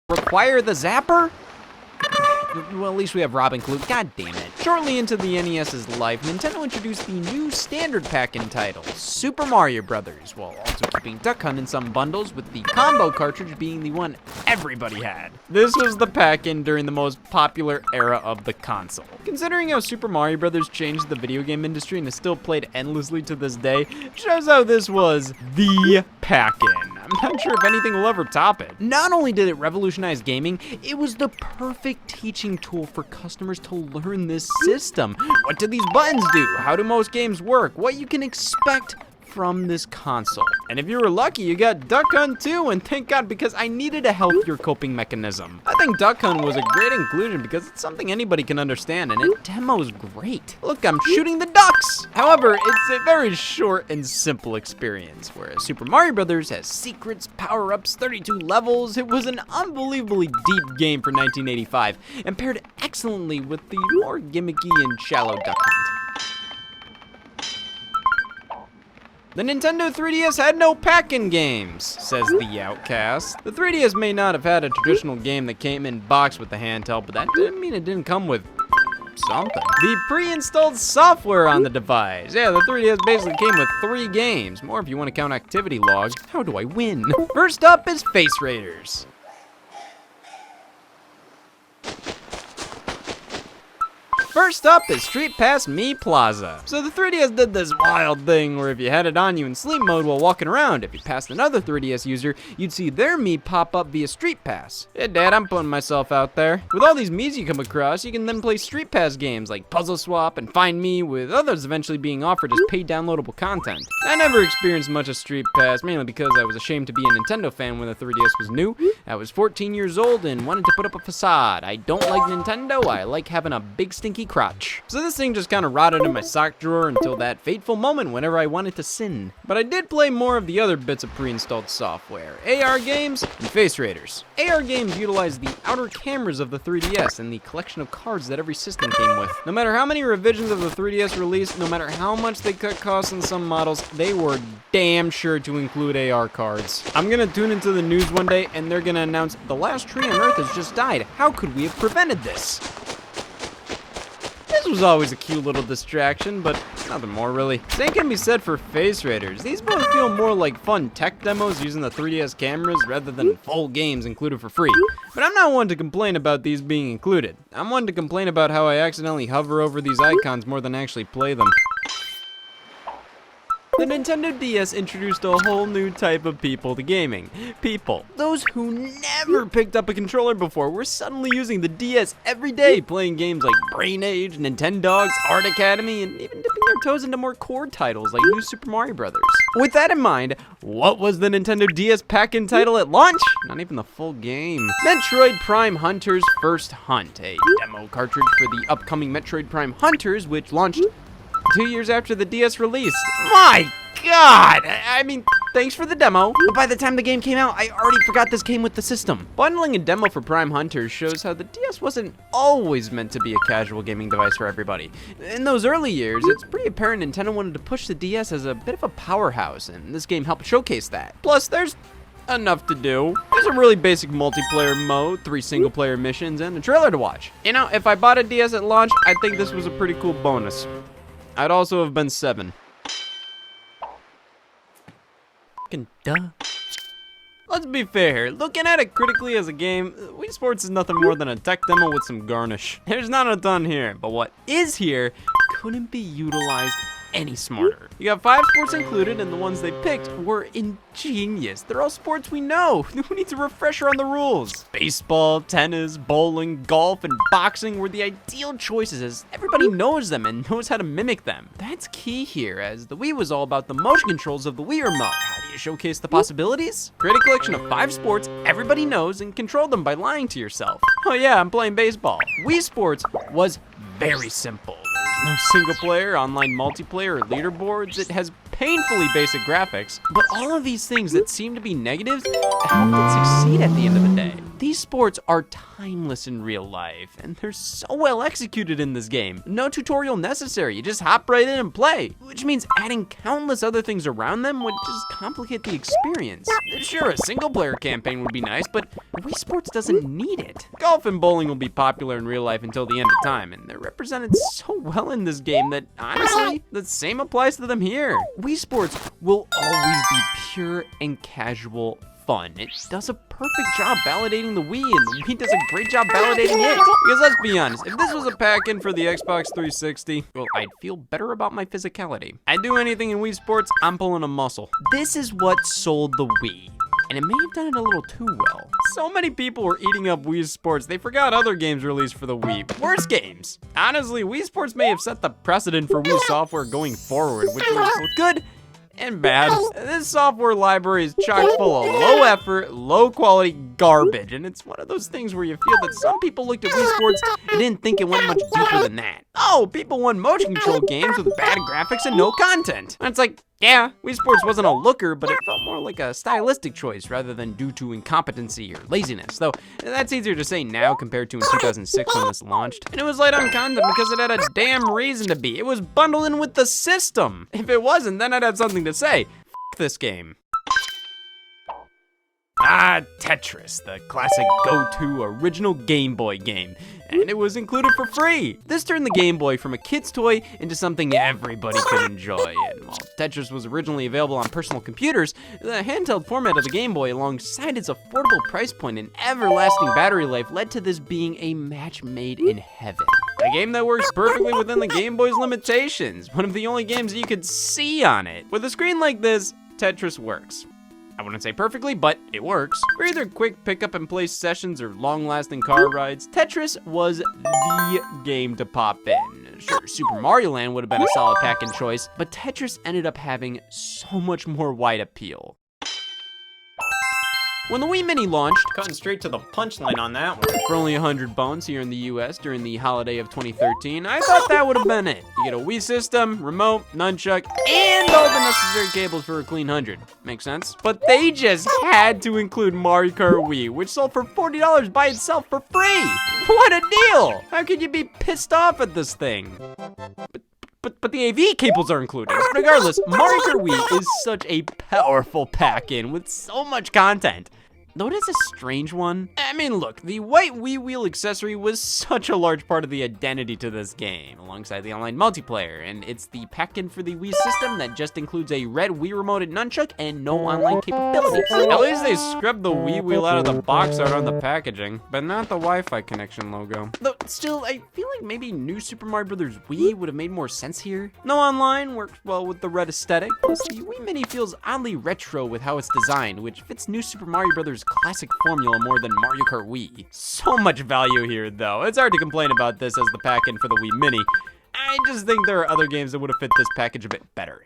require the zapper? Well, at least we have Robin Clue. God damn it. Shortly into the NES's life, Nintendo introduced the new standard pack-in title, Super Mario Bros., while also keeping Duck Hunt in some bundles, with the combo cartridge being the one everybody had. This was the pack-in during the most popular era of the console. Considering how Super Mario Bros. Changed the video game industry and is still played endlessly to this day, shows how this was the pack-in. I'm not sure if anything will ever top it. Not only did it revolutionize gaming, it was the perfect teaching tool for customers to learn this system. What do these buttons do? How do most games work? What you can expect from this console. And if you were lucky, you got Duck Hunt too, and thank God, because I needed a healthier coping mechanism. I think Duck Hunt was a great inclusion because it's something anybody can understand, and it demos great. Look, I'm shooting the ducks! However, it's a very short and simple experience, whereas Super Mario Bros. Has secrets, power-ups, 32 levels. It was an unbelievably deep game for 1985, and paired excellently with the more gimmicky and shallow Duck Hunt. The Nintendo 3DS had no pack-in games, says the Outcast. The 3DS may not have had a traditional game that came in box with the handheld, but that didn't mean it didn't come with something. The pre-installed software on the device. Yeah, the 3DS basically came with 3 games. More if you want to count activity logs. How do I win? First up is Face Raiders. First up is Street Pass Mii Plaza. So the 3DS did this wild thing where if you had it on you in sleep mode while walking around, if you passed another 3DS user, you'd see their Mii pop up via Street Pass. Yeah, Dad, I'm putting myself out there. With all these Miis you come across, you can then play Street Pass games like Puzzle Swap and Find Me, with others eventually being offered as paid downloadable content. I never experienced much of Street Pass, mainly because I was ashamed to be a Nintendo fan when the 3DS was new. I was 14 years old and wanted to put up a facade. I don't like Nintendo, I like having a big stinky crotch. So this thing just kind of rotted in my sock drawer until that fateful moment whenever I wanted to sin. But I did play more of the other bits of pre-installed software, AR games and Face Raiders. AR games utilize the outer cameras of the 3DS and the collection of cards that every system came with. No matter how many revisions of the 3DS released, no matter how much they cut costs on some models, they were damn sure to include AR cards. I'm gonna tune into the news one day and they're gonna announce the last tree on Earth has just died. How could we have prevented this? This was always a cute little distraction, but nothing more really. Same can be said for Face Raiders. These both feel more like fun tech demos using the 3DS cameras rather than full games included for free. But I'm not one to complain about these being included. I'm one to complain about how I accidentally hover over these icons more than actually play them. The Nintendo DS introduced a whole new type of people to gaming. People. Those who never picked up a controller before were suddenly using the DS every day, playing games like Brain Age, Nintendogs, Art Academy, and even dipping their toes into more core titles like New Super Mario Bros. With that in mind, what was the Nintendo DS pack-in title at launch? Not even the full game. Metroid Prime Hunters First Hunt, a demo cartridge for the upcoming Metroid Prime Hunters, which launched 2 years after the DS released. My God! I mean, thanks for the demo, but by the time the game came out, I already forgot this came with the system. Bundling a demo for Prime Hunters shows how the DS wasn't always meant to be a casual gaming device for everybody. In those early years, it's pretty apparent Nintendo wanted to push the DS as a bit of a powerhouse, and this game helped showcase that. Plus, there's enough to do. There's a really basic multiplayer mode, 3 single-player missions, and a trailer to watch. You know, if I bought a DS at launch, I think this was a pretty cool bonus. I'd also have been 7. Fucking duh. Let's be fair, looking at it critically as a game, Wii Sports is nothing more than a tech demo with some garnish. There's not a ton here, but what is here couldn't be utilized any smarter. You got 5 sports included, and the ones they picked were ingenious. They're all sports we know. Who needs a refresher on the rules? Baseball, tennis, bowling, golf, and boxing were the ideal choices, as everybody knows them and knows how to mimic them. That's key here, as the Wii was all about the motion controls of the Wii remote. How do you showcase the possibilities? Create a collection of 5 sports everybody knows and control them by lying to yourself. Oh yeah, I'm playing baseball. Wii Sports was very simple. No single player, online multiplayer, or leaderboards. It has painfully basic graphics, but all of these things that seem to be negatives helped it succeed at the end of the day. These sports are timeless in real life, and they're so well executed in this game. No tutorial necessary, you just hop right in and play, which means adding countless other things around them would just complicate the experience. Sure, a single player campaign would be nice, but Wii Sports doesn't need it. Golf and bowling will be popular in real life until the end of time, and they're represented so well in this game that honestly, the same applies to them here. Wii Sports will always be pure and casual fun. It does a perfect job validating the Wii, and the Wii does a great job validating it. Because let's be honest, if this was a pack-in for the Xbox 360, well, I'd feel better about my physicality. I'd do anything in Wii Sports, I'm pulling a muscle. This is what sold the Wii, and it may have done it a little too well. So many people were eating up Wii Sports, they forgot other games released for the Wii. Worse games. Honestly, Wii Sports may have set the precedent for Wii software going forward, which was both good and bad. This software library is chock full of low effort, low quality garbage, and it's one of those things where you feel that some people looked at Wii Sports and didn't think it went much deeper than that. Oh, people want motion control games with bad graphics and no content. And it's like, yeah, Wii Sports wasn't a looker, but it felt more like a stylistic choice rather than due to incompetency or laziness. Though, that's easier to say now compared to in 2006 when this launched. And it was light on content because it had a damn reason to be. It was bundled in with the system. If it wasn't, then I'd have something to say. F this game. Tetris, the classic go-to original Game Boy game, and it was included for free. This turned the Game Boy from a kid's toy into something everybody could enjoy, and while Tetris was originally available on personal computers, the handheld format of the Game Boy, alongside its affordable price point and everlasting battery life, led to this being a match made in heaven. A game that works perfectly within the Game Boy's limitations, one of the only games that you could see on it. With a screen like this, Tetris works. I wouldn't say perfectly, but it works. For either quick pick up and play sessions or long-lasting car rides, Tetris was the game to pop in. Sure, Super Mario Land would have been a solid pack-in choice, but Tetris ended up having so much more wide appeal. When the Wii Mini launched, cutting straight to the punchline on that one, for only 100 bones here in the US during the holiday of 2013, I thought that would have been it. You get a Wii system, remote, nunchuck, and all the necessary cables for a clean 100. Makes sense? But they just had to include Mario Kart Wii, which sold for $40 by itself for free. What a deal! How could you be pissed off at this thing? But the AV cables are included. Regardless, Mario Kart Wii is such a powerful pack-in with so much content. Though it is a strange one. I mean, look, the white Wii wheel accessory was such a large part of the identity to this game, alongside the online multiplayer, and it's the pack-in for the Wii system that just includes a red Wii remote and nunchuck and no online capabilities. At least they scrubbed the Wii wheel out of the box art on the packaging, but not the Wi-Fi connection logo. Though, still, I feel like maybe New Super Mario Bros. Wii would have made more sense here. No online works well with the red aesthetic, plus the Wii Mini feels oddly retro with how it's designed, which fits New Super Mario Bros. Classic formula more than Mario Kart Wii. So much value here, though. It's hard to complain about this as the pack-in for the Wii Mini. I just think there are other games that would have fit this package a bit better.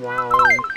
Wow.